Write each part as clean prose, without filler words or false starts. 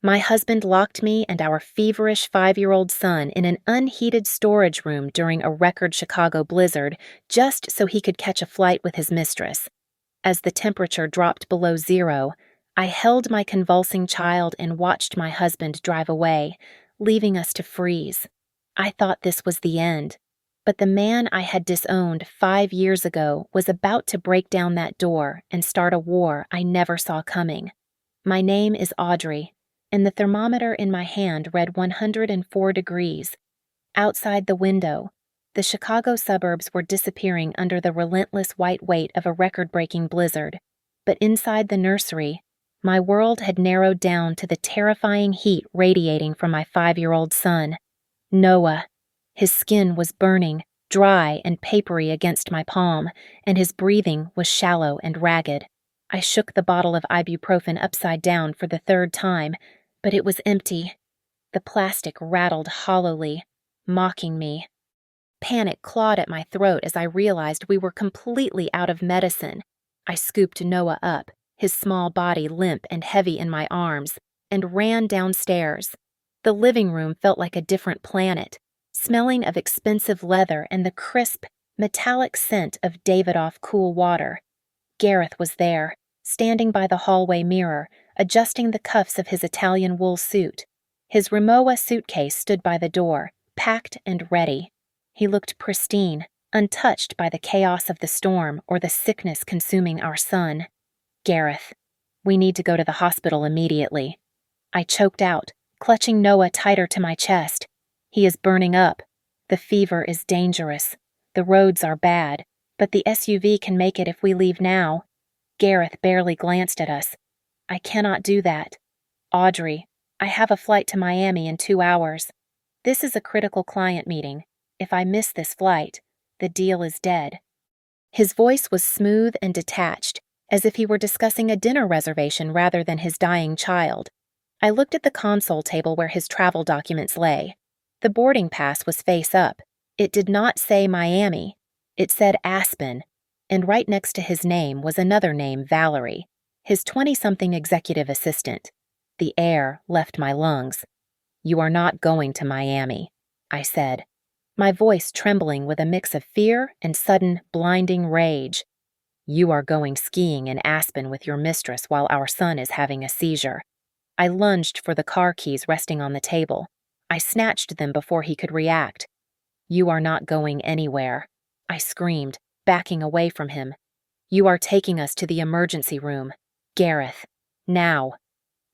My husband locked me and our feverish 5-year-old son in an unheated storage room during a record Chicago blizzard just so he could catch a flight with his mistress. As the temperature dropped below zero, I held my convulsing child and watched my husband drive away, leaving us to freeze. I thought this was the end, but the man I had disowned 5 years ago was about to break down that door and start a war I never saw coming. My name is Audrey, and the thermometer in my hand read 104 degrees. Outside the window, the Chicago suburbs were disappearing under the relentless white weight of a record-breaking blizzard, but inside the nursery, my world had narrowed down to the terrifying heat radiating from my 5-year-old son, Noah. His skin was burning, dry and papery against my palm, and his breathing was shallow and ragged. I shook the bottle of ibuprofen upside down for the 3rd time, but it was empty. The plastic rattled hollowly, mocking me. Panic clawed at my throat as I realized we were completely out of medicine. I scooped Noah up, his small body limp and heavy in my arms, and ran downstairs. The living room felt like a different planet, smelling of expensive leather and the crisp, metallic scent of Davidoff cool water. Gareth was there, standing by the hallway mirror, adjusting the cuffs of his Italian wool suit. His Rimowa suitcase stood by the door, packed and ready. He looked pristine, untouched by the chaos of the storm or the sickness consuming our son. Gareth, we need to go to the hospital immediately. I choked out, clutching Noah tighter to my chest. He is burning up. The fever is dangerous. The roads are bad, but the SUV can make it if we leave now. Gareth barely glanced at us. I cannot do that. Audrey, I have a flight to Miami in 2 hours. This is a critical client meeting. If I miss this flight, the deal is dead. His voice was smooth and detached, as if he were discussing a dinner reservation rather than his dying child. I looked at the console table where his travel documents lay. The boarding pass was face up. It did not say Miami. It said Aspen, and right next to his name was another name, Valerie, his 20-something executive assistant. The air left my lungs. You are not going to Miami, I said, my voice trembling with a mix of fear and sudden, blinding rage. You are going skiing in Aspen with your mistress while our son is having a seizure. I lunged for the car keys resting on the table. I snatched them before he could react. You are not going anywhere, I screamed, backing away from him. You are taking us to the emergency room. Gareth, now.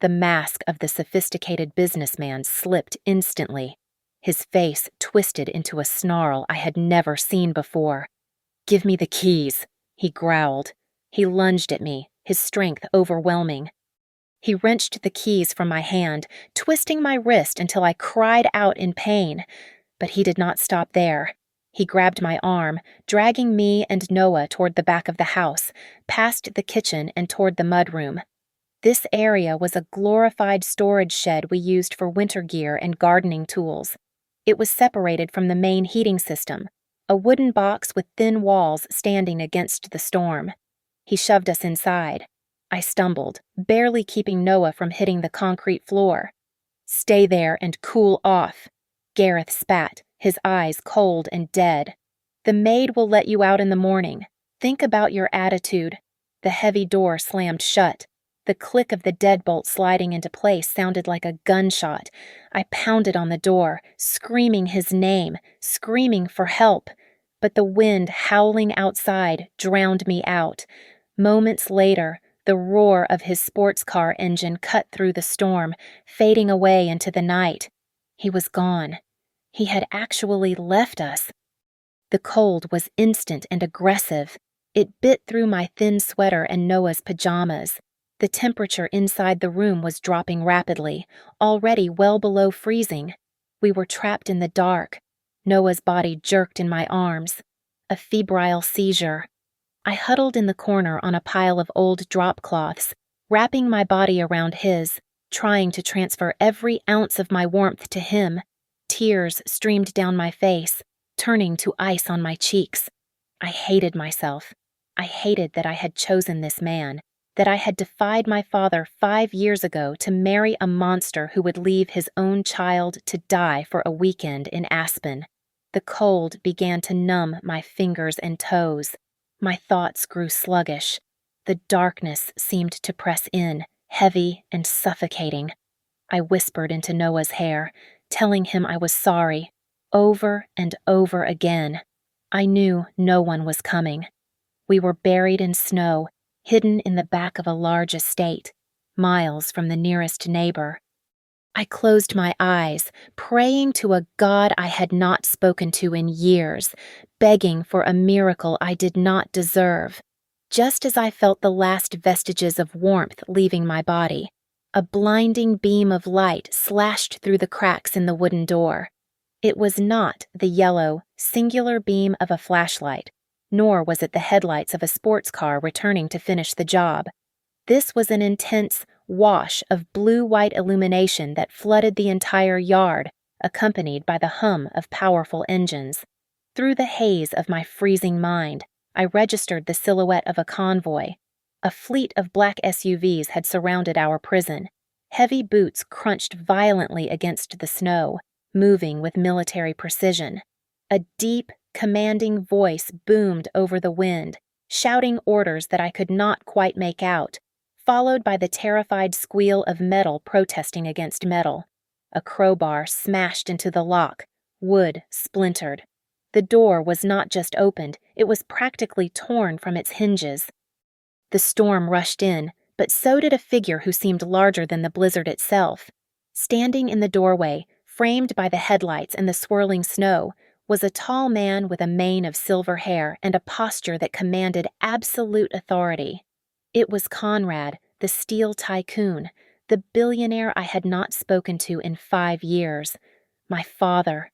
The mask of the sophisticated businessman slipped instantly. His face twisted into a snarl I had never seen before. Give me the keys, he growled. He lunged at me, his strength overwhelming. He wrenched the keys from my hand, twisting my wrist until I cried out in pain. But he did not stop there. He grabbed my arm, dragging me and Noah toward the back of the house, past the kitchen and toward the mudroom. This area was a glorified storage shed we used for winter gear and gardening tools. It was separated from the main heating system, a wooden box with thin walls standing against the storm. He shoved us inside. I stumbled, barely keeping Noah from hitting the concrete floor. Stay there and cool off, Gareth spat, his eyes cold and dead. The maid will let you out in the morning. Think about your attitude. The heavy door slammed shut. The click of the deadbolt sliding into place sounded like a gunshot. I pounded on the door, screaming his name, screaming for help. But the wind howling outside drowned me out. Moments later, the roar of his sports car engine cut through the storm, fading away into the night. He was gone. He had actually left us. The cold was instant and aggressive. It bit through my thin sweater and Noah's pajamas. The temperature inside the room was dropping rapidly, already well below freezing. We were trapped in the dark. Noah's body jerked in my arms. A febrile seizure. I huddled in the corner on a pile of old drop cloths, wrapping my body around his, trying to transfer every ounce of my warmth to him. Tears streamed down my face, turning to ice on my cheeks. I hated myself. I hated that I had chosen this man, that I had defied my father 5 years ago to marry a monster who would leave his own child to die for a weekend in Aspen. The cold began to numb my fingers and toes. My thoughts grew sluggish. The darkness seemed to press in, heavy and suffocating. I whispered into Noah's hair, telling him I was sorry, over and over again. I knew no one was coming. We were buried in snow, hidden in the back of a large estate, miles from the nearest neighbor. I closed my eyes, praying to a God I had not spoken to in years, begging for a miracle I did not deserve. Just as I felt the last vestiges of warmth leaving my body, a blinding beam of light slashed through the cracks in the wooden door. It was not the yellow, singular beam of a flashlight, nor was it the headlights of a sports car returning to finish the job. This was an intense wash of blue-white illumination that flooded the entire yard, accompanied by the hum of powerful engines. Through the haze of my freezing mind, I registered the silhouette of a convoy. A fleet of black SUVs had surrounded our prison. Heavy boots crunched violently against the snow, moving with military precision. A deep, commanding voice boomed over the wind, shouting orders that I could not quite make out, followed by the terrified squeal of metal protesting against metal. A crowbar smashed into the lock, wood splintered. The door was not just opened, it was practically torn from its hinges. The storm rushed in, but so did a figure who seemed larger than the blizzard itself. Standing in the doorway, framed by the headlights and the swirling snow, was a tall man with a mane of silver hair and a posture that commanded absolute authority. It was Conrad, the steel tycoon, the billionaire I had not spoken to in 5 years. My father.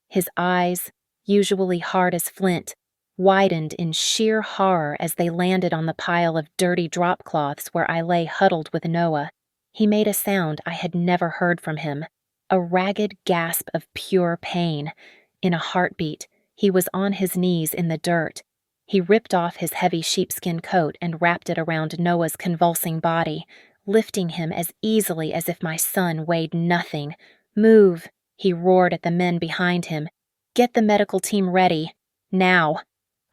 His eyes, usually hard as flint, widened in sheer horror as they landed on the pile of dirty drop cloths where I lay huddled with Noah. He made a sound I had never heard from him, a ragged gasp of pure pain. In a heartbeat, he was on his knees in the dirt. He ripped off his heavy sheepskin coat and wrapped it around Noah's convulsing body, lifting him as easily as if my son weighed nothing. "Move," he roared at the men behind him. "Get the medical team ready. Now."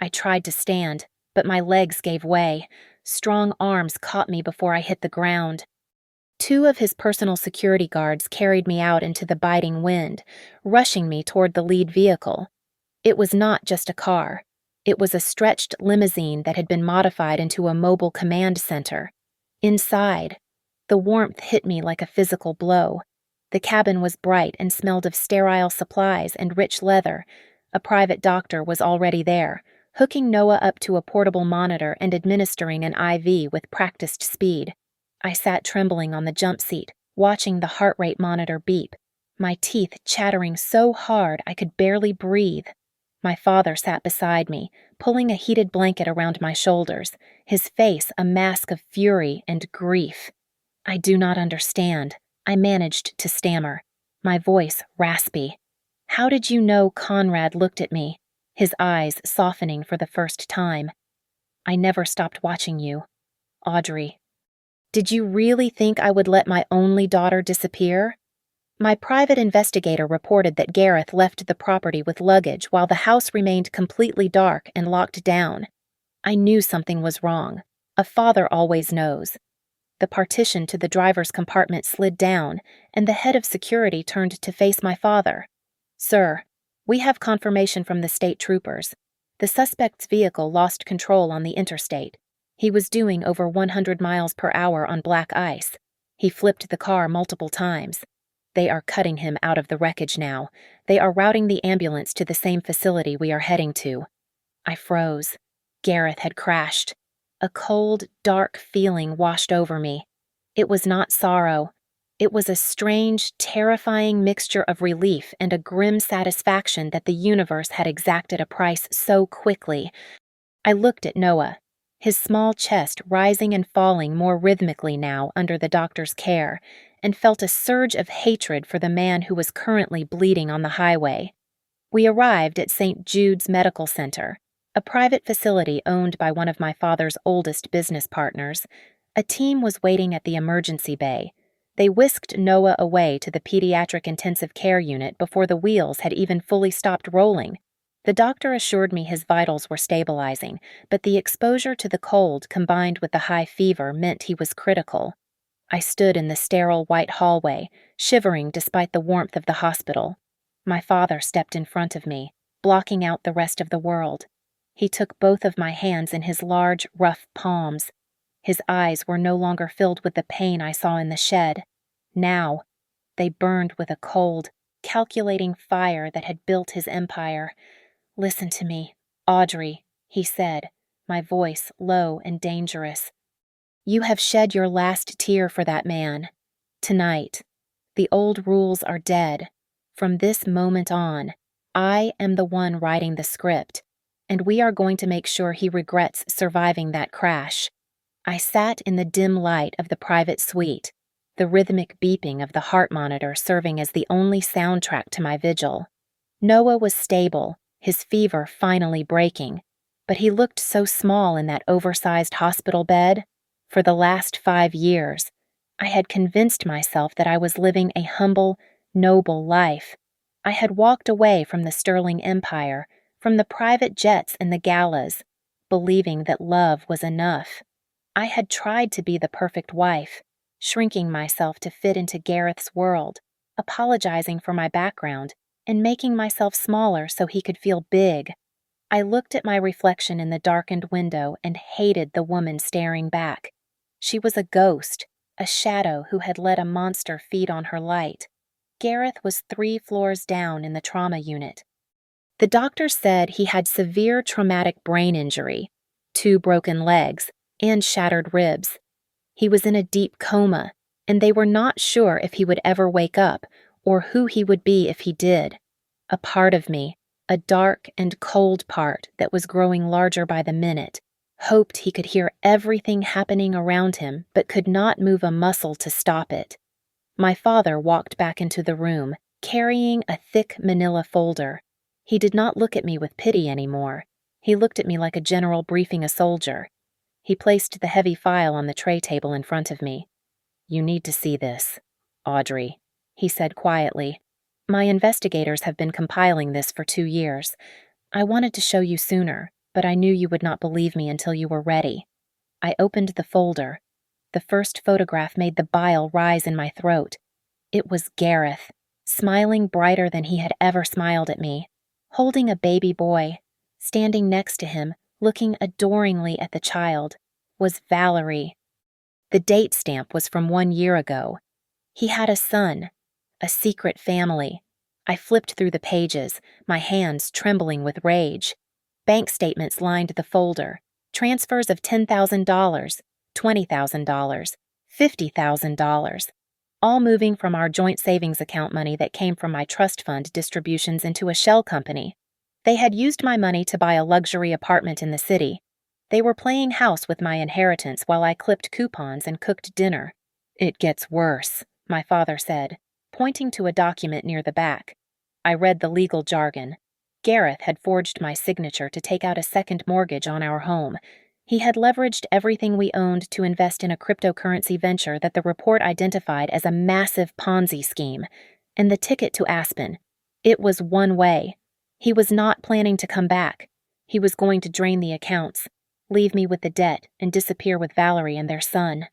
I tried to stand, but my legs gave way. Strong arms caught me before I hit the ground. 2 of his personal security guards carried me out into the biting wind, rushing me toward the lead vehicle. It was not just a car. It was a stretched limousine that had been modified into a mobile command center. Inside, the warmth hit me like a physical blow. The cabin was bright and smelled of sterile supplies and rich leather. A private doctor was already there, hooking Noah up to a portable monitor and administering an IV with practiced speed. I sat trembling on the jump seat, watching the heart rate monitor beep, my teeth chattering so hard I could barely breathe. My father sat beside me, pulling a heated blanket around my shoulders, his face a mask of fury and grief. "I do not understand," I managed to stammer, my voice raspy. "How did you know Conrad looked at me?" His eyes softening for the first time. "I never stopped watching you, Audrey." "Did you really think I would let my only daughter disappear?" My private investigator reported that Gareth left the property with luggage while the house remained completely dark and locked down. I knew something was wrong. A father always knows. The partition to the driver's compartment slid down, and the head of security turned to face my father. "Sir, we have confirmation from the state troopers. The suspect's vehicle lost control on the interstate. He was doing over 100 miles per hour on black ice. He flipped the car multiple times. They are cutting him out of the wreckage now. They are routing the ambulance to the same facility we are heading to." I froze. Gareth had crashed. A cold, dark feeling washed over me. It was not sorrow. It was a strange, terrifying mixture of relief and a grim satisfaction that the universe had exacted a price so quickly. I looked at Noah, his small chest rising and falling more rhythmically now under the doctor's care, and felt a surge of hatred for the man who was currently bleeding on the highway. We arrived at St. Jude's Medical Center, a private facility owned by one of my father's oldest business partners. A team was waiting at the emergency bay. They whisked Noah away to the pediatric intensive care unit before the wheels had even fully stopped rolling. The doctor assured me his vitals were stabilizing, but the exposure to the cold combined with the high fever meant he was critical. I stood in the sterile white hallway, shivering despite the warmth of the hospital. My father stepped in front of me, blocking out the rest of the world. He took both of my hands in his large, rough palms. His eyes were no longer filled with the pain I saw in the shed. Now, they burned with a cold, calculating fire that had built his empire. "Listen to me, Audrey," he said, my voice low and dangerous. "You have shed your last tear for that man. Tonight, the old rules are dead. From this moment on, I am the one writing the script, and we are going to make sure he regrets surviving that crash." I sat in the dim light of the private suite, the rhythmic beeping of the heart monitor serving as the only soundtrack to my vigil. Noah was stable, his fever finally breaking, but he looked so small in that oversized hospital bed. For the last 5 years, I had convinced myself that I was living a humble, noble life. I had walked away from the sterling empire, from the private jets and the galas, believing that love was enough. I had tried to be the perfect wife, shrinking myself to fit into Gareth's world, apologizing for my background, and making myself smaller so he could feel big. I looked at my reflection in the darkened window and hated the woman staring back. She was a ghost, a shadow who had let a monster feed on her light. Gareth was 3 floors down in the trauma unit. The doctor said he had severe traumatic brain injury, 2 broken legs, and shattered ribs. He was in a deep coma, and they were not sure if he would ever wake up or who he would be if he did. A part of me, a dark and cold part that was growing larger by the minute, hoped he could hear everything happening around him but could not move a muscle to stop it. My father walked back into the room, carrying a thick manila folder. He did not look at me with pity anymore. He looked at me like a general briefing a soldier. He placed the heavy file on the tray table in front of me. "You need to see this, Audrey," he said quietly. "My investigators have been compiling this for 2 years. I wanted to show you sooner, but I knew you would not believe me until you were ready." I opened the folder. The first photograph made the bile rise in my throat. It was Gareth, smiling brighter than he had ever smiled at me, holding a baby boy. Standing next to him, looking adoringly at the child, was Valerie. The date stamp was from 1 year ago. He had a son, a secret family. I flipped through the pages, my hands trembling with rage. Bank statements lined the folder, transfers of $10,000, $20,000, $50,000, all moving from our joint savings account money that came from my trust fund distributions into a shell company. They had used my money to buy a luxury apartment in the city. They were playing house with my inheritance while I clipped coupons and cooked dinner. "It gets worse," my father said, pointing to a document near the back. I read the legal jargon. Gareth had forged my signature to take out a second mortgage on our home. He had leveraged everything we owned to invest in a cryptocurrency venture that the report identified as a massive Ponzi scheme. And the ticket to Aspen. It was one way. He was not planning to come back. He was going to drain the accounts, leave me with the debt, and disappear with Valerie and their son.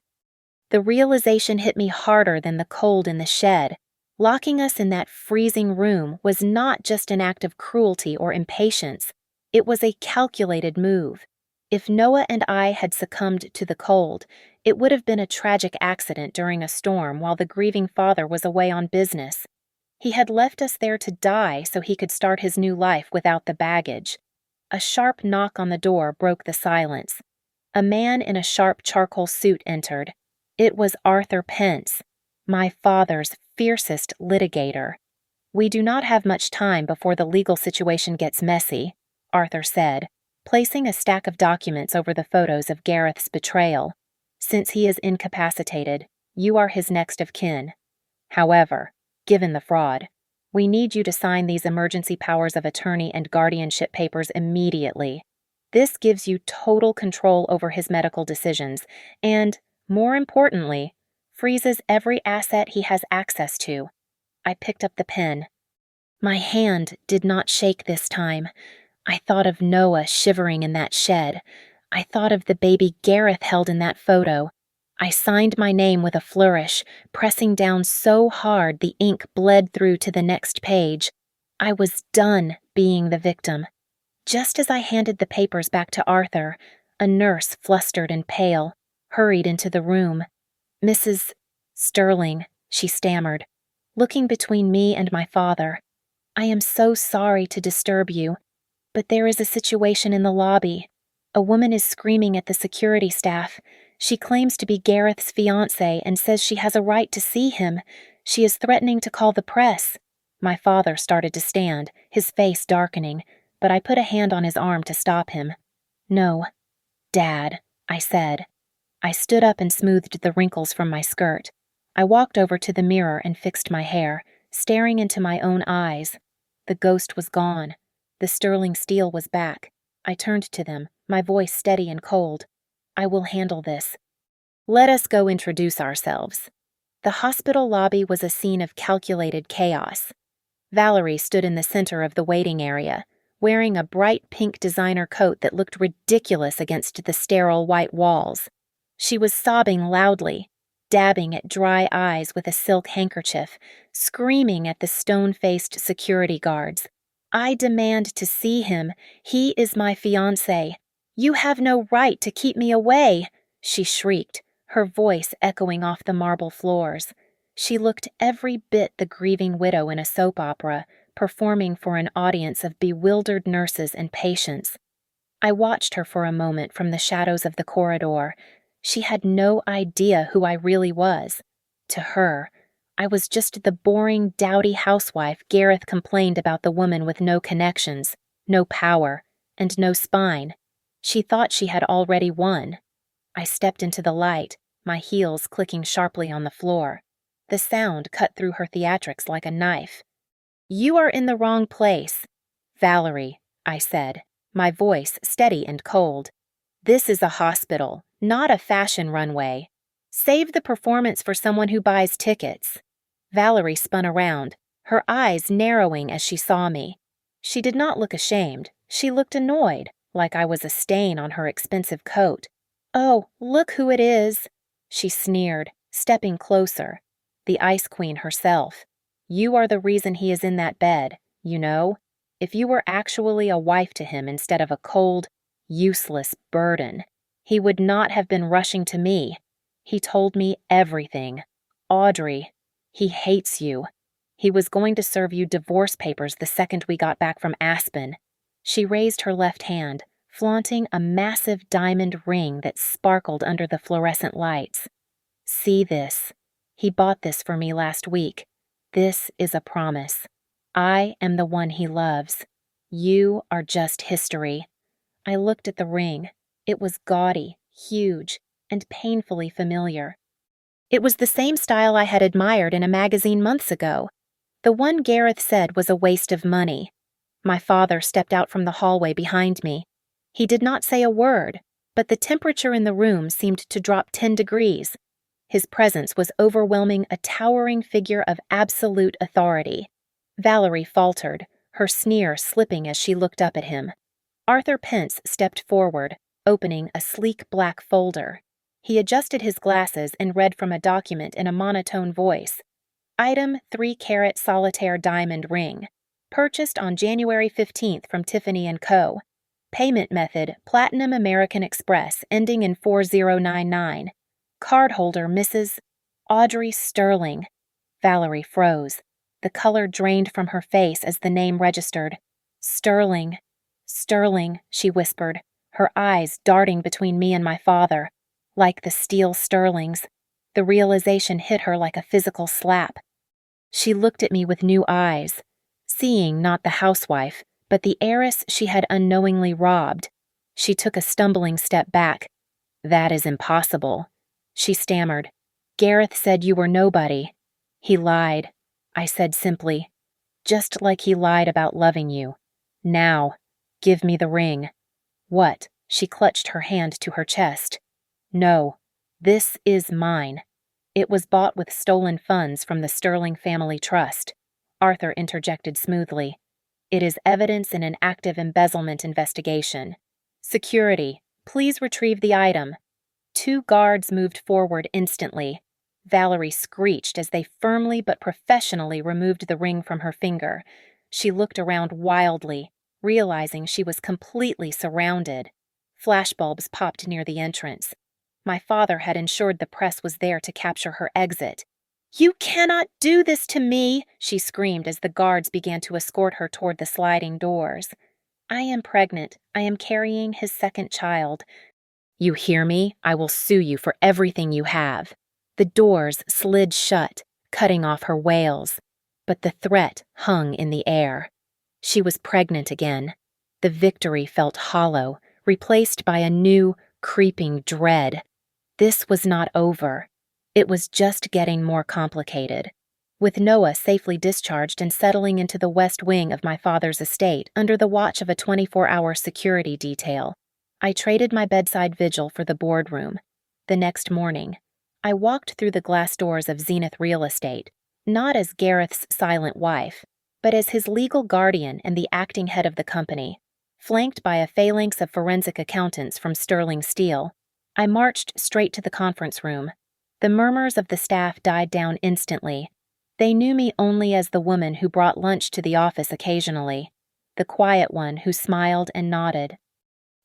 The realization hit me harder than the cold in the shed. Locking us in that freezing room was not just an act of cruelty or impatience. It was a calculated move. If Noah and I had succumbed to the cold, it would have been a tragic accident during a storm while the grieving father was away on business. He had left us there to die so he could start his new life without the baggage. A sharp knock on the door broke the silence. A man in a sharp charcoal suit entered. It was Arthur Pence, my father's fiercest litigator. "We do not have much time before the legal situation gets messy," Arthur said, placing a stack of documents over the photos of Gareth's betrayal. "Since he is incapacitated, you are his next of kin. However, given the fraud, we need you to sign these emergency powers of attorney and guardianship papers immediately. This gives you total control over his medical decisions and, More importantly, freezes every asset he has access to. I picked up the pen. My hand did not shake this time. I thought of Noah shivering in that shed. I thought of the baby Gareth held in that photo. I signed my name with a flourish, pressing down so hard the ink bled through to the next page. I was done being the victim. Just as I handed the papers back to Arthur, a nurse, flustered and pale, hurried into the room. "Mrs. Sterling," she stammered, looking between me and my father. "I am so sorry to disturb you, but there is a situation in the lobby. A woman is screaming at the security staff. She claims to be Gareth's fiancé and says she has a right to see him. She is threatening to call the press." My father started to stand, his face darkening, but I put a hand on his arm to stop him. "No, Dad," I said. I stood up and smoothed the wrinkles from my skirt. I walked over to the mirror and fixed my hair, staring into my own eyes. The ghost was gone. The sterling steel was back. I turned to them, my voice steady and cold. "I will handle this. Let us go introduce ourselves." The hospital lobby was a scene of calculated chaos. Valerie stood in the center of the waiting area, wearing a bright pink designer coat that looked ridiculous against the sterile white walls. She was sobbing loudly, dabbing at dry eyes with a silk handkerchief, screaming at the stone-faced security guards. "I demand to see him. He is my fiancé. You have no right to keep me away," she shrieked, her voice echoing off the marble floors. She looked every bit the grieving widow in a soap opera, performing for an audience of bewildered nurses and patients. I watched her for a moment from the shadows of the corridor. She had no idea who I really was. To her, I was just the boring, dowdy housewife Gareth complained about, the woman with no connections, no power, and no spine. She thought she had already won. I stepped into the light, my heels clicking sharply on the floor. The sound cut through her theatrics like a knife. "You are in the wrong place, Valerie," I said, my voice steady and cold. "This is a hospital, not a fashion runway. Save the performance for someone who buys tickets." Valerie spun around, her eyes narrowing as she saw me. She did not look ashamed. She looked annoyed, like I was a stain on her expensive coat. "Oh, look who it is," she sneered, stepping closer. The Ice Queen herself. "You are the reason he is in that bed, you know? If you were actually a wife to him instead of a cold, useless burden, he would not have been rushing to me. He told me everything. Audrey, he hates you. He was going to serve you divorce papers the second we got back from Aspen." She raised her left hand, flaunting a massive diamond ring that sparkled under the fluorescent lights. "See this. He bought this for me last week. This is a promise. I am the one he loves. You are just history." I looked at the ring. It was gaudy, huge, and painfully familiar. It was the same style I had admired in a magazine months ago. The one Gareth said was a waste of money. My father stepped out from the hallway behind me. He did not say a word, but the temperature in the room seemed to drop 10 degrees. His presence was overwhelming, a towering figure of absolute authority. Valerie faltered, her sneer slipping as she looked up at him. Arthur Pence stepped forward, opening a sleek black folder. He adjusted his glasses and read from a document in a monotone voice. "Item 3-carat solitaire diamond ring. Purchased on January 15th from Tiffany & Co. Payment method, Platinum American Express, ending in 4099. Cardholder Mrs. Audrey Sterling." Valerie froze. The color drained from her face as the name registered. "Sterling, Sterling," she whispered, her eyes darting between me and my father. Like the steel Sterlings, the realization hit her like a physical slap. She looked at me with new eyes, seeing not the housewife, but the heiress she had unknowingly robbed. She took a stumbling step back. "That is impossible," she stammered. "Gareth said you were nobody." "He lied," I said simply, "just like he lied about loving you. Now, give me the ring." "What?" She clutched her hand to her chest. "No, This is mine. It was bought with stolen funds from the Sterling Family Trust, Arthur interjected smoothly. It is evidence in an active embezzlement investigation. Security, please retrieve the item. 2 guards moved forward instantly. Valerie screeched as they firmly but professionally removed the ring from her finger. She looked around wildly, realizing she was completely surrounded. Flashbulbs popped near the entrance. My father had ensured the press was there to capture her exit. "You cannot do this to me!" she screamed as the guards began to escort her toward the sliding doors. "I am pregnant. I am carrying his second child. You hear me? I will sue you for everything you have." The doors slid shut, cutting off her wails. But the threat hung in the air. She was pregnant again. The victory felt hollow, replaced by a new, creeping dread. This was not over. It was just getting more complicated. With Noah safely discharged and settling into the west wing of my father's estate under the watch of a 24-hour security detail, I traded my bedside vigil for the boardroom. The next morning, I walked through the glass doors of Zenith Real Estate, not as Gareth's silent wife, but as his legal guardian and the acting head of the company. Flanked by a phalanx of forensic accountants from Sterling Steel, I marched straight to the conference room. The murmurs of the staff died down instantly. They knew me only as the woman who brought lunch to the office occasionally, the quiet one who smiled and nodded.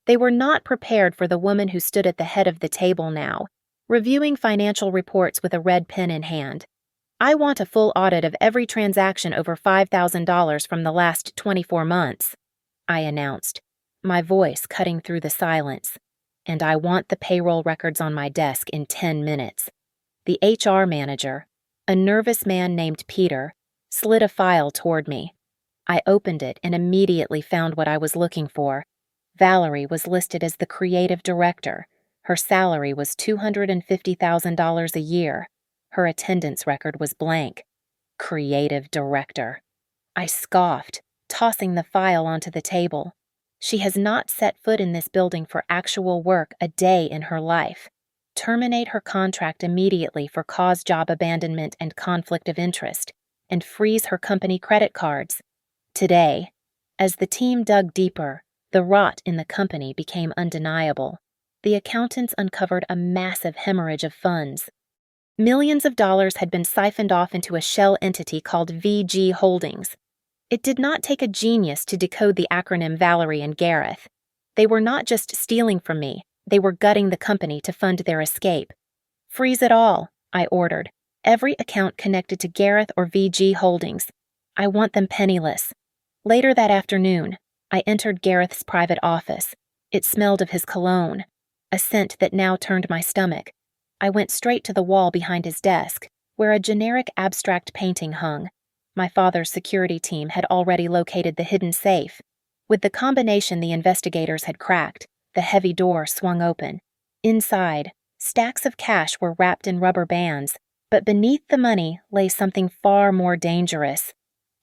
They were not prepared for the woman who stood at the head of the table now, reviewing financial reports with a red pen in hand. "I want a full audit of every transaction over $5,000 from the last 24 months, I announced, my voice cutting through the silence. "And I want the payroll records on my desk in 10 minutes. The HR manager, a nervous man named Peter, slid a file toward me. I opened it and immediately found what I was looking for. Valerie was listed as the creative director. Her salary was $250,000 a year. Her attendance record was blank. Creative director. I scoffed, tossing the file onto the table. She has not set foot in this building for actual work a day in her life. Terminate her contract immediately for cause job abandonment and conflict of interest, and freeze her company credit cards. Today, as the team dug deeper, the rot in the company became undeniable. The accountants uncovered a massive hemorrhage of funds. Millions of dollars had been siphoned off into a shell entity called VG Holdings. It did not take a genius to decode the acronym Valerie and Gareth. They were not just stealing from me, they were gutting the company to fund their escape. "Freeze it all," I ordered. "Every account connected to Gareth or VG Holdings. I want them penniless." Later that afternoon, I entered Gareth's private office. It smelled of his cologne, a scent that now turned my stomach. I went straight to the wall behind his desk, where a generic abstract painting hung. My father's security team had already located the hidden safe. With the combination the investigators had cracked, the heavy door swung open. Inside, stacks of cash were wrapped in rubber bands, but beneath the money lay something far more dangerous.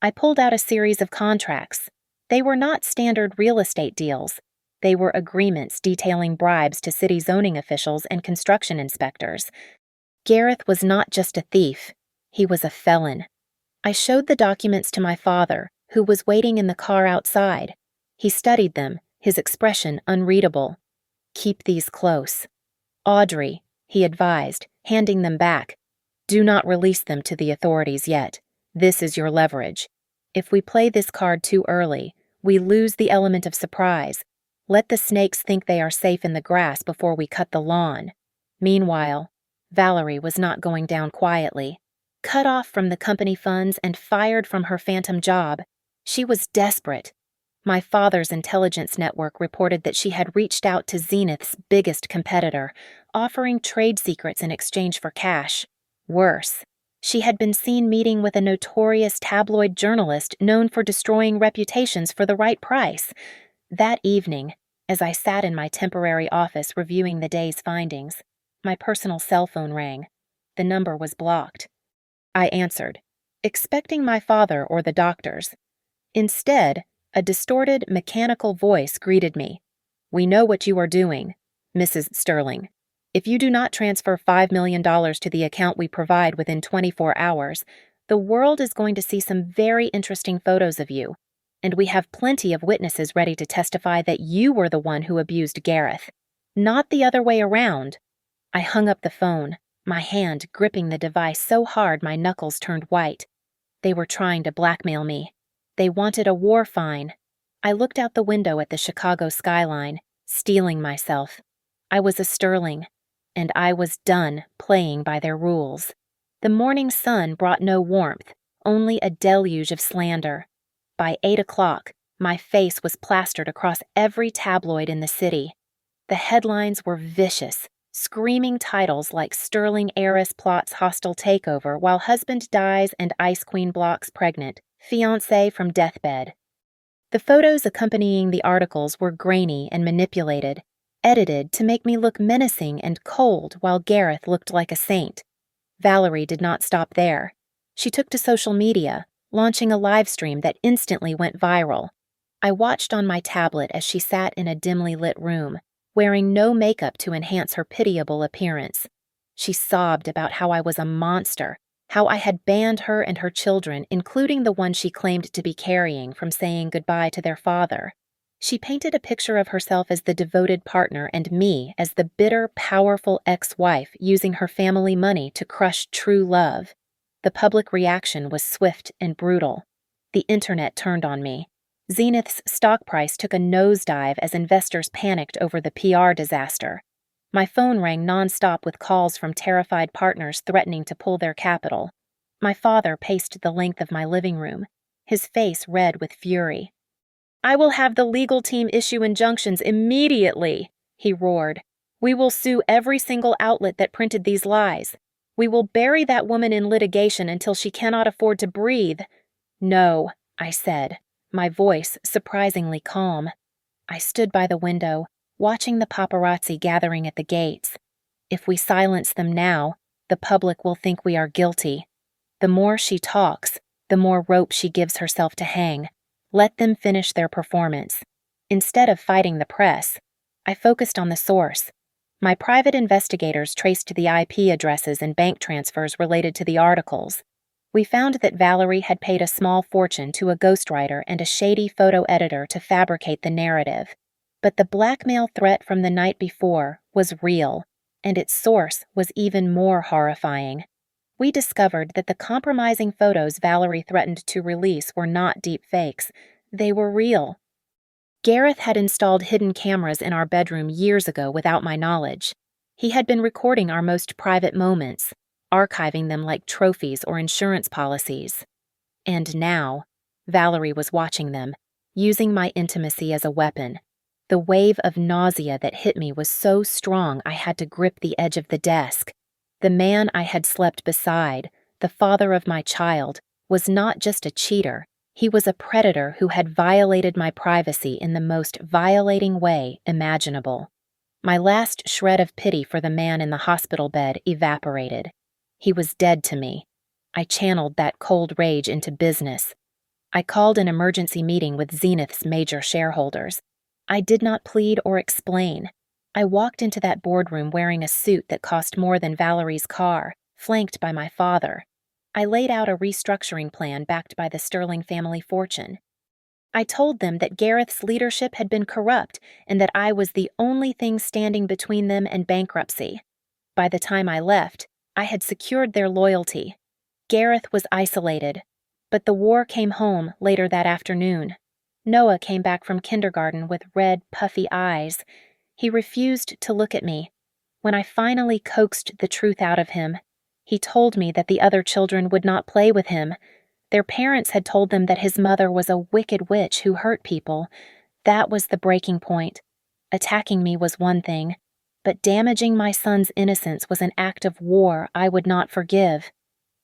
I pulled out a series of contracts. They were not standard real estate deals. They were agreements detailing bribes to city zoning officials and construction inspectors. Gareth was not just a thief, he was a felon. I showed the documents to my father, who was waiting in the car outside. He studied them, his expression unreadable. "Keep these close." "Audrey," he advised, handing them back. "Do not release them to the authorities yet. This is your leverage. If we play this card too early, we lose the element of surprise. Let the snakes think they are safe in the grass before we cut the lawn." Meanwhile, Valerie was not going down quietly. Cut off from the company funds and fired from her phantom job, she was desperate. My father's intelligence network reported that she had reached out to Zenith's biggest competitor, offering trade secrets in exchange for cash. Worse, she had been seen meeting with a notorious tabloid journalist known for destroying reputations for the right price. That evening, as I sat in my temporary office reviewing the day's findings, my personal cell phone rang. The number was blocked. I answered, expecting my father or the doctors. Instead, a distorted, mechanical voice greeted me. "We know what you are doing, Mrs. Sterling." If you do not transfer $5 million to the account we provide within 24 hours, the world is going to see some very interesting photos of you, and we have plenty of witnesses ready to testify that you were the one who abused Gareth, not the other way around." I hung up the phone, my hand gripping the device so hard my knuckles turned white. They were trying to blackmail me. They wanted a war fine. I looked out the window at the Chicago skyline, steeling myself. I was a Sterling, and I was done playing by their rules. The morning sun brought no warmth, only a deluge of slander. By 8 o'clock, my face was plastered across every tabloid in the city. The headlines were vicious, screaming titles like "Sterling heiress plots hostile takeover while husband dies and Ice Queen blocks pregnant, fiancé from deathbed." The photos accompanying the articles were grainy and manipulated, edited to make me look menacing and cold while Gareth looked like a saint. Valerie did not stop there. She took to social media, launching a live stream that instantly went viral. I watched on my tablet as she sat in a dimly lit room, wearing no makeup to enhance her pitiable appearance. She sobbed about how I was a monster, how I had banned her and her children, including the one she claimed to be carrying, from saying goodbye to their father. She painted a picture of herself as the devoted partner and me as the bitter, powerful ex-wife using her family money to crush true love. The public reaction was swift and brutal. The internet turned on me. Zenith's stock price took a nosedive as investors panicked over the PR disaster. My phone rang nonstop with calls from terrified partners threatening to pull their capital. My father paced the length of my living room, his face red with fury. "I will have the legal team issue injunctions immediately," he roared. "We will sue every single outlet that printed these lies. We will bury that woman in litigation until she cannot afford to breathe." "No," I said, my voice surprisingly calm. I stood by the window, watching the paparazzi gathering at the gates. If we silence them now, the public will think we are guilty. The more she talks, the more rope she gives herself to hang. Let them finish their performance. Instead of fighting the press, I focused on the source. My private investigators traced the IP addresses and bank transfers related to the articles. We found that Valerie had paid a small fortune to a ghostwriter and a shady photo editor to fabricate the narrative. But the blackmail threat from the night before was real, and its source was even more horrifying. We discovered that the compromising photos Valerie threatened to release were not deep fakes. They were real. Gareth had installed hidden cameras in our bedroom years ago without my knowledge. He had been recording our most private moments, archiving them like trophies or insurance policies. And now, Valerie was watching them, using my intimacy as a weapon. The wave of nausea that hit me was so strong I had to grip the edge of the desk. The man I had slept beside, the father of my child, was not just a cheater. He was a predator who had violated my privacy in the most violating way imaginable. My last shred of pity for the man in the hospital bed evaporated. He was dead to me. I channeled that cold rage into business. I called an emergency meeting with Zenith's major shareholders. I did not plead or explain. I walked into that boardroom wearing a suit that cost more than Valerie's car, flanked by my father. I laid out a restructuring plan backed by the Sterling family fortune. I told them that Gareth's leadership had been corrupt and that I was the only thing standing between them and bankruptcy. By the time I left, I had secured their loyalty. Gareth was isolated, but the war came home later that afternoon. Noah came back from kindergarten with red, puffy eyes. He refused to look at me. When I finally coaxed the truth out of him, he told me that the other children would not play with him. Their parents had told them that his mother was a wicked witch who hurt people. That was the breaking point. Attacking me was one thing, but damaging my son's innocence was an act of war I would not forgive.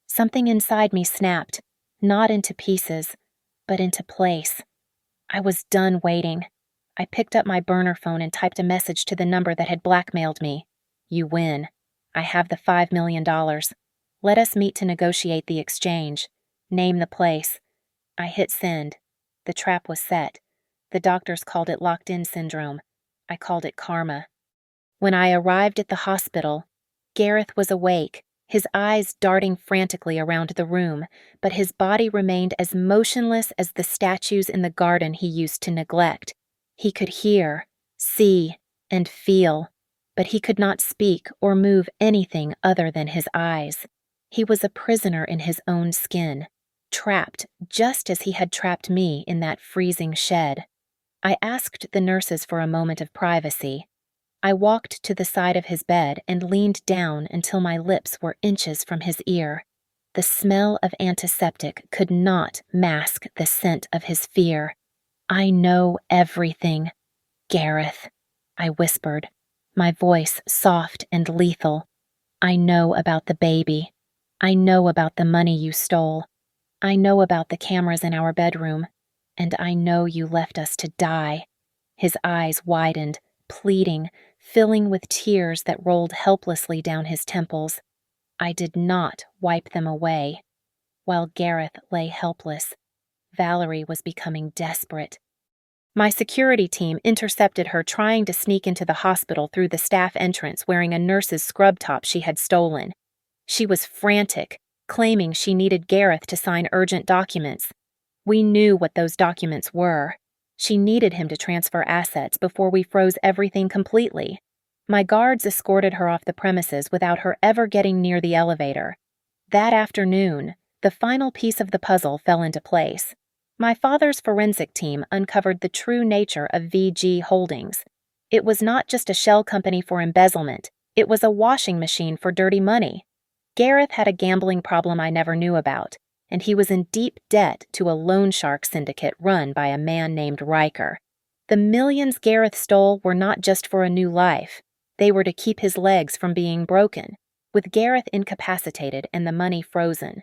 Something inside me snapped, not into pieces, but into place. I was done waiting. I picked up my burner phone and typed a message to the number that had blackmailed me. "You win. I have the $5 million. Let us meet to negotiate the exchange. Name the place." I hit send. The trap was set. The doctors called it locked-in syndrome. I called it karma. When I arrived at the hospital, Gareth was awake, his eyes darting frantically around the room, but his body remained as motionless as the statues in the garden he used to neglect. He could hear, see, and feel, but he could not speak or move anything other than his eyes. He was a prisoner in his own skin, trapped just as he had trapped me in that freezing shed. I asked the nurses for a moment of privacy. I walked to the side of his bed and leaned down until my lips were inches from his ear. The smell of antiseptic could not mask the scent of his fear. "I know everything, Gareth," I whispered, my voice soft and lethal. "I know about the baby. I know about the money you stole. I know about the cameras in our bedroom. And I know you left us to die." His eyes widened, pleading, filling with tears that rolled helplessly down his temples. I did not wipe them away. While Gareth lay helpless, Valerie was becoming desperate. My security team intercepted her trying to sneak into the hospital through the staff entrance wearing a nurse's scrub top she had stolen. She was frantic, claiming she needed Gareth to sign urgent documents. We knew what those documents were. She needed him to transfer assets before we froze everything completely. My guards escorted her off the premises without her ever getting near the elevator. That afternoon, the final piece of the puzzle fell into place. My father's forensic team uncovered the true nature of VG Holdings. It was not just a shell company for embezzlement, it was a washing machine for dirty money. Gareth had a gambling problem I never knew about, and he was in deep debt to a loan shark syndicate run by a man named Riker. The millions Gareth stole were not just for a new life. They were to keep his legs from being broken. With Gareth incapacitated and the money frozen,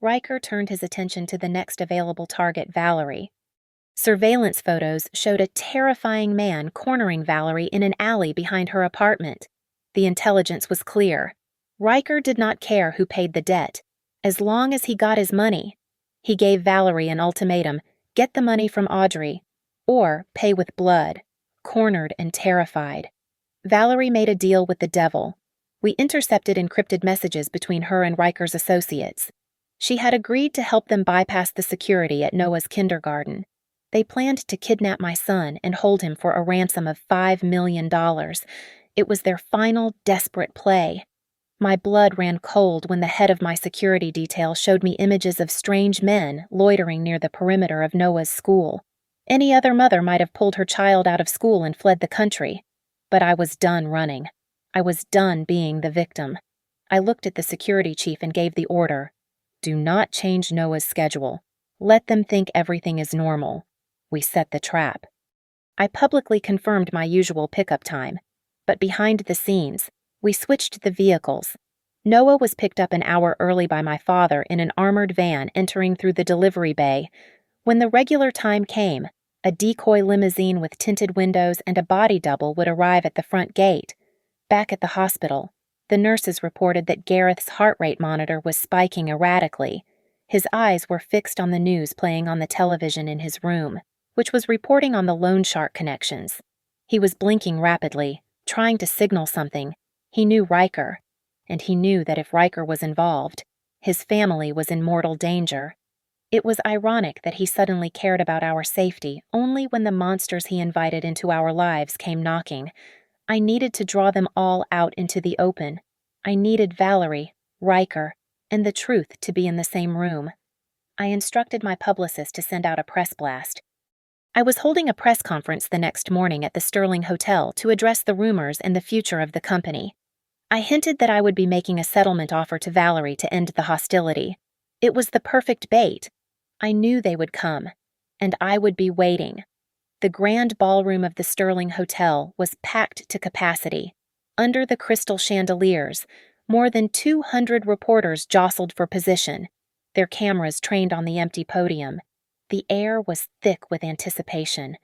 Riker turned his attention to the next available target, Valerie. Surveillance photos showed a terrifying man cornering Valerie in an alley behind her apartment. The intelligence was clear. Riker did not care who paid the debt, as long as he got his money. He gave Valerie an ultimatum: get the money from Audrey, or pay with blood. Cornered and terrified, Valerie made a deal with the devil. We intercepted encrypted messages between her and Riker's associates. She had agreed to help them bypass the security at Noah's kindergarten. They planned to kidnap my son and hold him for a ransom of $5 million. It was their final desperate play. My blood ran cold when the head of my security detail showed me images of strange men loitering near the perimeter of Noah's school. Any other mother might have pulled her child out of school and fled the country. But I was done running. I was done being the victim. I looked at the security chief and gave the order: do not change Noah's schedule. Let them think everything is normal. We set the trap. I publicly confirmed my usual pickup time, but behind the scenes, we switched the vehicles. Noah was picked up an hour early by my father in an armored van entering through the delivery bay. When the regular time came, a decoy limousine with tinted windows and a body double would arrive at the front gate. Back at the hospital, the nurses reported that Gareth's heart rate monitor was spiking erratically. His eyes were fixed on the news playing on the television in his room, which was reporting on the loan shark connections. He was blinking rapidly, trying to signal something. He knew Riker, and he knew that if Riker was involved, his family was in mortal danger. It was ironic that he suddenly cared about our safety only when the monsters he invited into our lives came knocking. I needed to draw them all out into the open. I needed Valerie, Riker, and the truth to be in the same room. I instructed my publicist to send out a press blast. I was holding a press conference the next morning at the Sterling Hotel to address the rumors and the future of the company. I hinted that I would be making a settlement offer to Valerie to end the hostility. It was the perfect bait. I knew they would come, and I would be waiting. The grand ballroom of the Sterling Hotel was packed to capacity. Under the crystal chandeliers, more than 200 reporters jostled for position, their cameras trained on the empty podium. The air was thick with anticipation.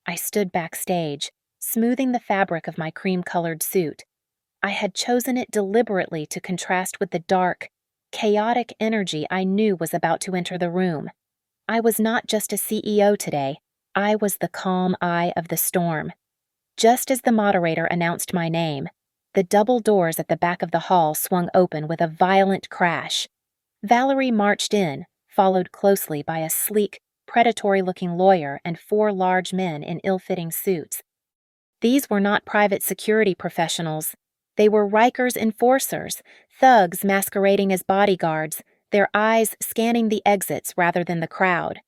I stood backstage, smoothing the fabric of my cream-colored suit. I had chosen it deliberately to contrast with the dark, chaotic energy I knew was about to enter the room. I was not just a CEO today. I was the calm eye of the storm. Just as the moderator announced my name, the double doors at the back of the hall swung open with a violent crash. Valerie marched in, followed closely by a sleek, predatory-looking lawyer and 4 large men in ill-fitting suits. These were not private security professionals. They were Riker's enforcers, thugs masquerading as bodyguards, their eyes scanning the exits rather than the crowd.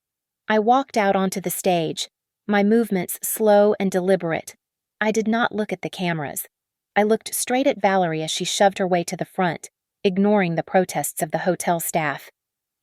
I walked out onto the stage, my movements slow and deliberate. I did not look at the cameras. I looked straight at Valerie as she shoved her way to the front, ignoring the protests of the hotel staff.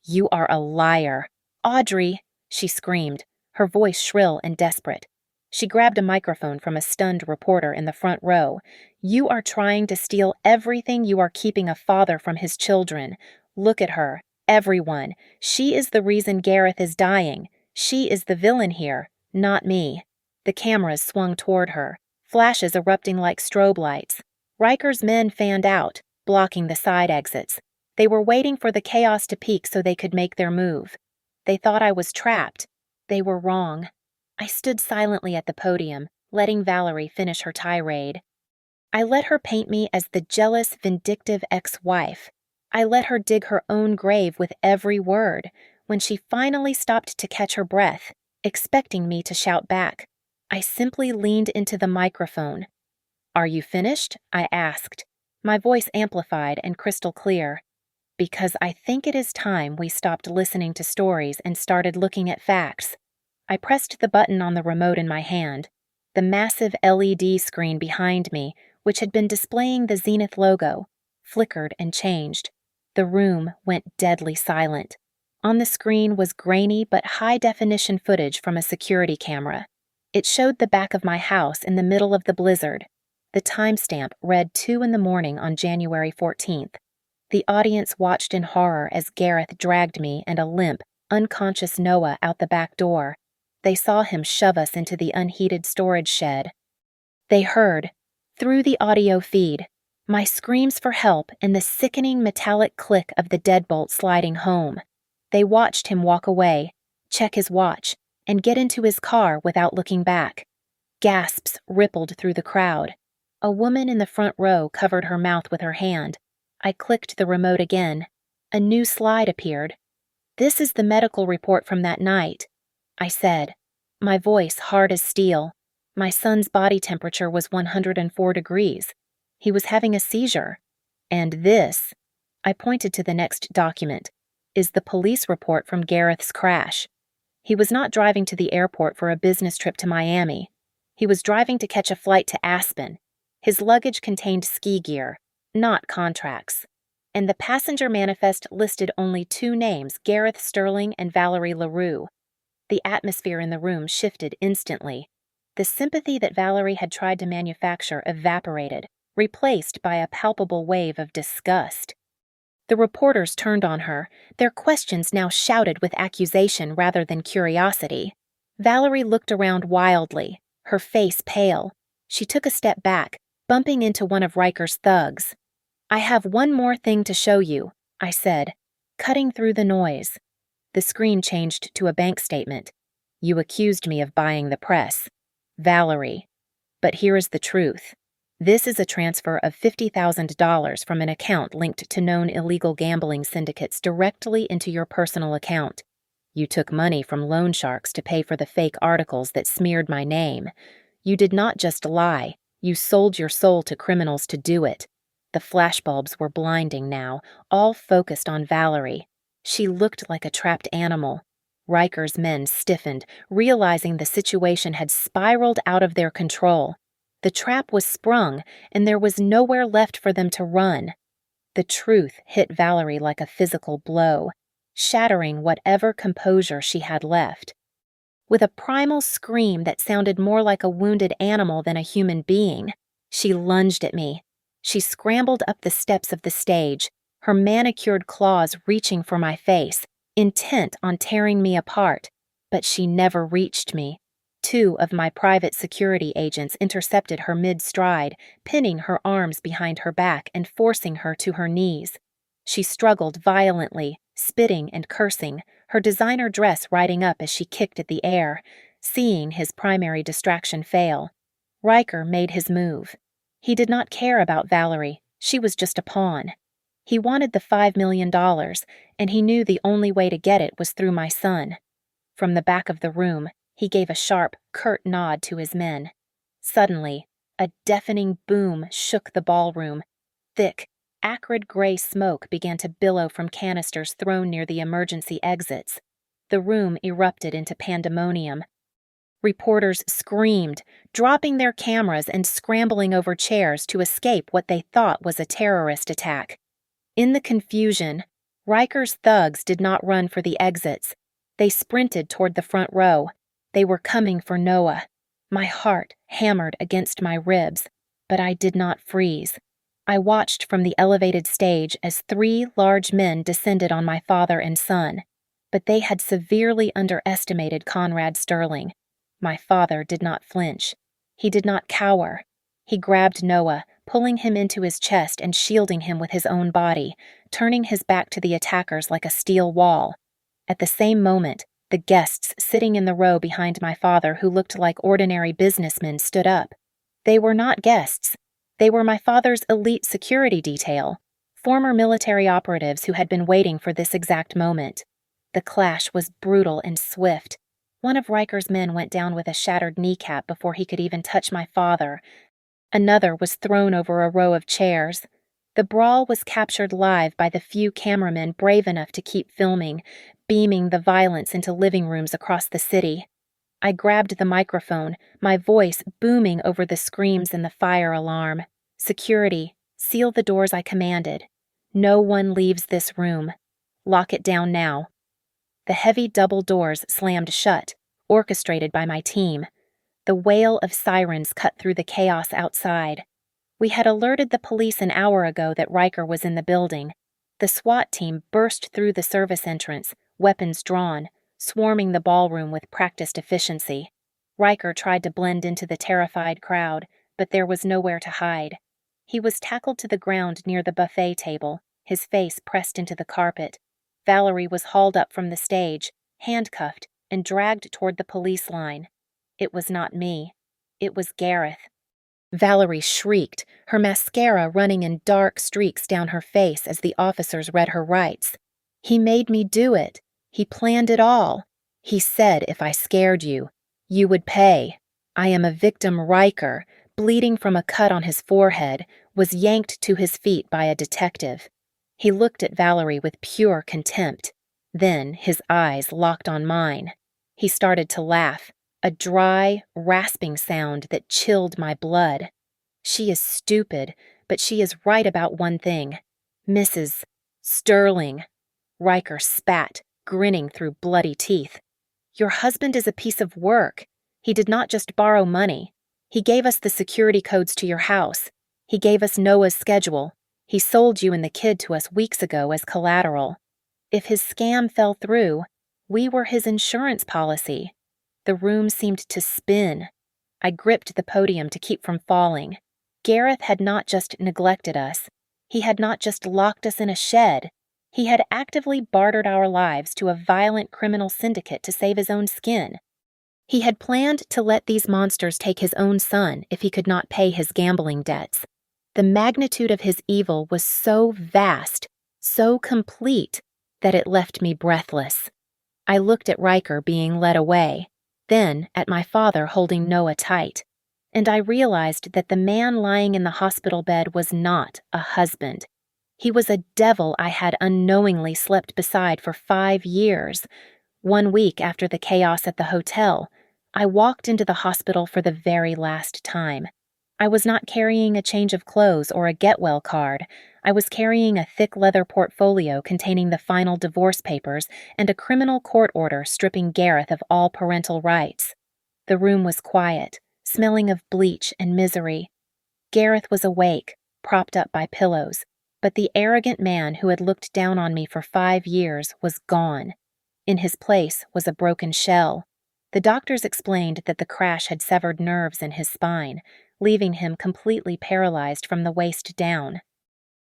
"You are a liar. Audrey!" she screamed, her voice shrill and desperate. She grabbed a microphone from a stunned reporter in the front row. "You are trying to steal everything you are keeping a father from his children. Look at her, everyone. She is the reason Gareth is dying. She is the villain here, not me." The cameras swung toward her, flashes erupting like strobe lights. Riker's men fanned out, blocking the side exits. They were waiting for the chaos to peak so they could make their move. They thought I was trapped. They were wrong. I stood silently at the podium, letting Valerie finish her tirade. I let her paint me as the jealous, vindictive ex-wife. I let her dig her own grave with every word. When she finally stopped to catch her breath, expecting me to shout back, I simply leaned into the microphone. "Are you finished?" I asked, my voice amplified and crystal clear. "Because I think it is time we stopped listening to stories and started looking at facts." I pressed the button on the remote in my hand. The massive LED screen behind me, which had been displaying the Zenith logo, flickered and changed. The room went deadly silent. On the screen was grainy but high-definition footage from a security camera. It showed the back of my house in the middle of the blizzard. The timestamp read 2 a.m. on January 14th. The audience watched in horror as Gareth dragged me and a limp, unconscious Noah out the back door. They saw him shove us into the unheated storage shed. They heard, through the audio feed, my screams for help and the sickening metallic click of the deadbolt sliding home. They watched him walk away, check his watch, and get into his car without looking back. Gasps rippled through the crowd. A woman in the front row covered her mouth with her hand. I clicked the remote again. A new slide appeared. "This is the medical report from that night," I said, my voice hard as steel. My son's body temperature was 104 degrees. He was having a seizure. And this, I pointed to the next document, is the police report from Gareth's crash. He was not driving to the airport for a business trip to Miami. He was driving to catch a flight to Aspen. His luggage contained ski gear, not contracts. And the passenger manifest listed only 2 names, Gareth Sterling and Valerie LaRue. The atmosphere in the room shifted instantly. The sympathy that Valerie had tried to manufacture evaporated, replaced by a palpable wave of disgust. The reporters turned on her, their questions now shouted with accusation rather than curiosity. Valerie looked around wildly, her face pale. She took a step back, bumping into one of Riker's thugs. "I have one more thing to show you," I said, cutting through the noise. The screen changed to a bank statement. "You accused me of buying the press. Valerie. But here is the truth. This is a transfer of $50,000 from an account linked to known illegal gambling syndicates directly into your personal account. You took money from loan sharks to pay for the fake articles that smeared my name. You did not just lie, you sold your soul to criminals to do it." The flashbulbs were blinding now, all focused on Valerie. She looked like a trapped animal. Riker's men stiffened, realizing the situation had spiraled out of their control. The trap was sprung, and there was nowhere left for them to run. The truth hit Valerie like a physical blow, shattering whatever composure she had left. With a primal scream that sounded more like a wounded animal than a human being, she lunged at me. She scrambled up the steps of the stage, her manicured claws reaching for my face, intent on tearing me apart, but she never reached me. 2 of my private security agents intercepted her mid-stride, pinning her arms behind her back and forcing her to her knees. She struggled violently, spitting and cursing, her designer dress riding up as she kicked at the air, seeing his primary distraction fail. Riker made his move. He did not care about Valerie. She was just a pawn. He wanted the $5 million, and he knew the only way to get it was through my son. From the back of the room, he gave a sharp, curt nod to his men. Suddenly, a deafening boom shook the ballroom. Thick, acrid gray smoke began to billow from canisters thrown near the emergency exits. The room erupted into pandemonium. Reporters screamed, dropping their cameras and scrambling over chairs to escape what they thought was a terrorist attack. In the confusion, Riker's thugs did not run for the exits. They sprinted toward the front row. They were coming for Noah. My heart hammered against my ribs, but I did not freeze. I watched from the elevated stage as 3 large men descended on my father and son, but they had severely underestimated Conrad Sterling. My father did not flinch. He did not cower. He grabbed Noah, pulling him into his chest and shielding him with his own body, turning his back to the attackers like a steel wall. At the same moment, the guests sitting in the row behind my father who looked like ordinary businessmen stood up. They were not guests. They were my father's elite security detail, former military operatives who had been waiting for this exact moment. The clash was brutal and swift. One of Riker's men went down with a shattered kneecap before he could even touch my father. Another was thrown over a row of chairs. The brawl was captured live by the few cameramen brave enough to keep filming, beaming the violence into living rooms across the city. I grabbed the microphone, my voice booming over the screams and the fire alarm. Security, seal the doors I commanded. No one leaves this room. Lock it down now. The heavy double doors slammed shut, orchestrated by my team. The wail of sirens cut through the chaos outside. We had alerted the police an hour ago that Riker was in the building. The SWAT team burst through the service entrance, weapons drawn, swarming the ballroom with practiced efficiency. Riker tried to blend into the terrified crowd, but there was nowhere to hide. He was tackled to the ground near the buffet table, his face pressed into the carpet. Valerie was hauled up from the stage, handcuffed, and dragged toward the police line. It was not me. It was Gareth. Valerie shrieked, her mascara running in dark streaks down her face as the officers read her rights. He made me do it. He planned it all. He said if I scared you, you would pay. I am a victim. Riker, bleeding from a cut on his forehead, was yanked to his feet by a detective. He looked at Valerie with pure contempt. Then his eyes locked on mine. He started to laugh, a dry, rasping sound that chilled my blood. She is stupid, but she is right about one thing. Mrs. Sterling. Riker spat, grinning through bloody teeth. Your husband is a piece of work. He did not just borrow money. He gave us the security codes to your house. He gave us Noah's schedule. He sold you and the kid to us weeks ago as collateral. If his scam fell through, we were his insurance policy. The room seemed to spin. I gripped the podium to keep from falling. Gareth had not just neglected us. He had not just locked us in a shed. He had actively bartered our lives to a violent criminal syndicate to save his own skin. He had planned to let these monsters take his own son if he could not pay his gambling debts. The magnitude of his evil was so vast, so complete, that it left me breathless. I looked at Riker being led away, then at my father holding Noah tight, and I realized that the man lying in the hospital bed was not a husband. He was a devil I had unknowingly slept beside for 5 years. 1 week after the chaos at the hotel, I walked into the hospital for the very last time. I was not carrying a change of clothes or a get-well card. I was carrying a thick leather portfolio containing the final divorce papers and a criminal court order stripping Gareth of all parental rights. The room was quiet, smelling of bleach and misery. Gareth was awake, propped up by pillows, but the arrogant man who had looked down on me for 5 years was gone. In his place was a broken shell. The doctors explained that the crash had severed nerves in his spine, leaving him completely paralyzed from the waist down.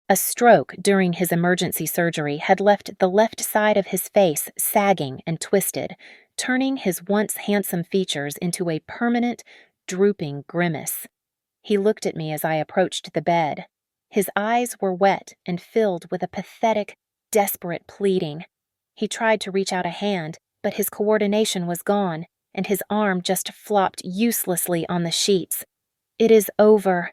A stroke during his emergency surgery had left the left side of his face sagging and twisted, turning his once handsome features into a permanent, drooping grimace. He looked at me as I approached the bed. His eyes were wet and filled with a pathetic, desperate pleading. He tried to reach out a hand, but his coordination was gone, and his arm just flopped uselessly on the sheets. "It is over."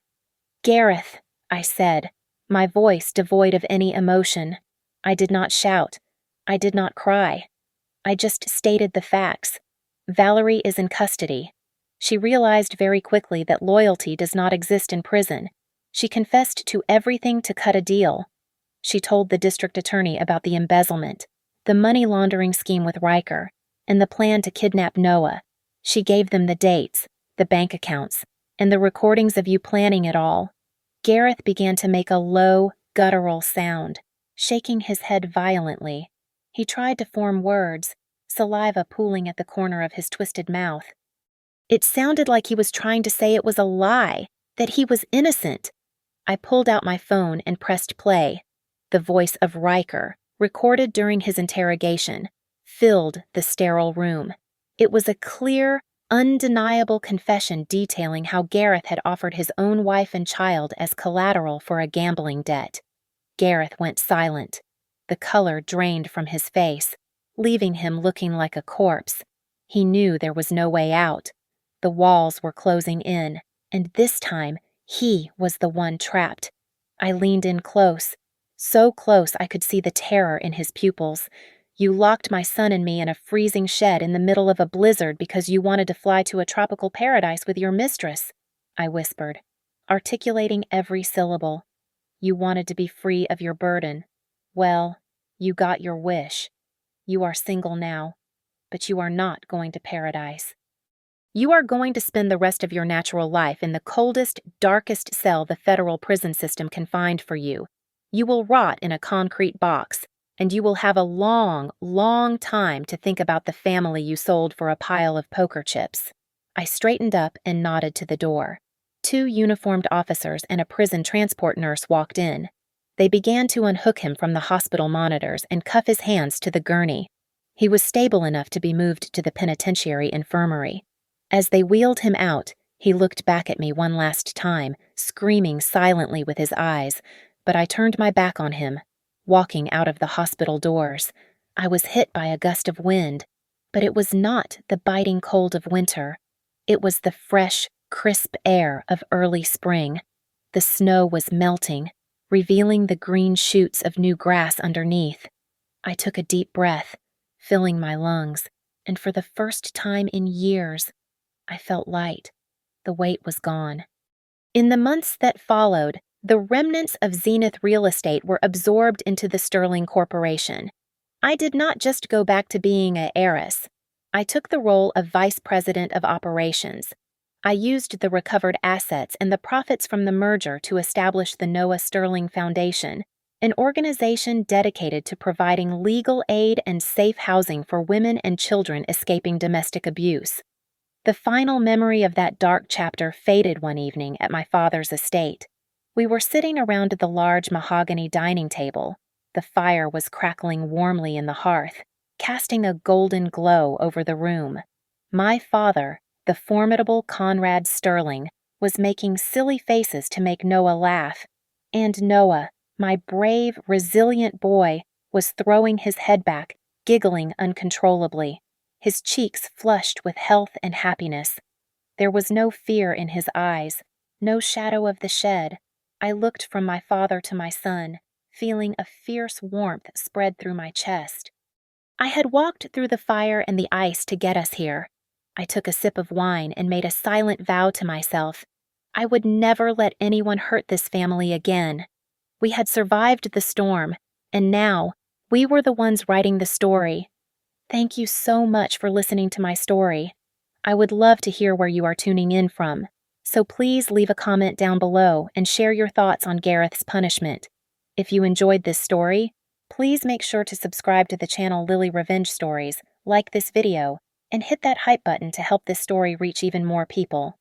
"Gareth," I said, my voice devoid of any emotion. I did not shout. I did not cry. I just stated the facts. Valerie is in custody. She realized very quickly that loyalty does not exist in prison. She confessed to everything to cut a deal. She told the district attorney about the embezzlement, the money laundering scheme with Riker, and the plan to kidnap Noah. She gave them the dates, the bank accounts, and the recordings of you planning it all. Gareth began to make a low, guttural sound, shaking his head violently. He tried to form words, saliva pooling at the corner of his twisted mouth. It sounded like he was trying to say it was a lie, that he was innocent. I pulled out my phone and pressed play. The voice of Riker, recorded during his interrogation, filled the sterile room. It was a clear, undeniable confession detailing how Gareth had offered his own wife and child as collateral for a gambling debt. Gareth went silent. The color drained from his face, leaving him looking like a corpse. He knew there was no way out. The walls were closing in, and this time he was the one trapped. I leaned in close, so close I could see the terror in his pupils. "You locked my son and me in a freezing shed in the middle of a blizzard because you wanted to fly to a tropical paradise with your mistress," I whispered, articulating every syllable. "You wanted to be free of your burden. Well, you got your wish. You are single now, but you are not going to paradise. You are going to spend the rest of your natural life in the coldest, darkest cell the federal prison system can find for you. You will rot in a concrete box, and you will have a long, long time to think about the family you sold for a pile of poker chips." I straightened up and nodded to the door. 2 uniformed officers and a prison transport nurse walked in. They began to unhook him from the hospital monitors and cuff his hands to the gurney. He was stable enough to be moved to the penitentiary infirmary. As they wheeled him out, he looked back at me one last time, screaming silently with his eyes, but I turned my back on him, walking out of the hospital doors. I was hit by a gust of wind, but it was not the biting cold of winter. It was the fresh, crisp air of early spring. The snow was melting, revealing the green shoots of new grass underneath. I took a deep breath, filling my lungs, and for the first time in years, I felt light. The weight was gone. In the months that followed, the remnants of Zenith real estate were absorbed into the Sterling Corporation. I did not just go back to being an heiress. I took the role of vice president of operations. I used the recovered assets and the profits from the merger to establish the Noah Sterling Foundation, an organization dedicated to providing legal aid and safe housing for women and children escaping domestic abuse. The final memory of that dark chapter faded one evening at my father's estate. We were sitting around the large mahogany dining table. The fire was crackling warmly in the hearth, casting a golden glow over the room. My father, the formidable Conrad Sterling, was making silly faces to make Noah laugh, and Noah, my brave, resilient boy, was throwing his head back, giggling uncontrollably, his cheeks flushed with health and happiness. There was no fear in his eyes, no shadow of the shed. I looked from my father to my son, feeling a fierce warmth spread through my chest. I had walked through the fire and the ice to get us here. I took a sip of wine and made a silent vow to myself. I would never let anyone hurt this family again. We had survived the storm, and now we were the ones writing the story. Thank you so much for listening to my story. I would love to hear where you are tuning in from, so please leave a comment down below and share your thoughts on Gareth's punishment. If you enjoyed this story, please make sure to subscribe to the channel Lily Revenge Stories, like this video, and hit that hype button to help this story reach even more people.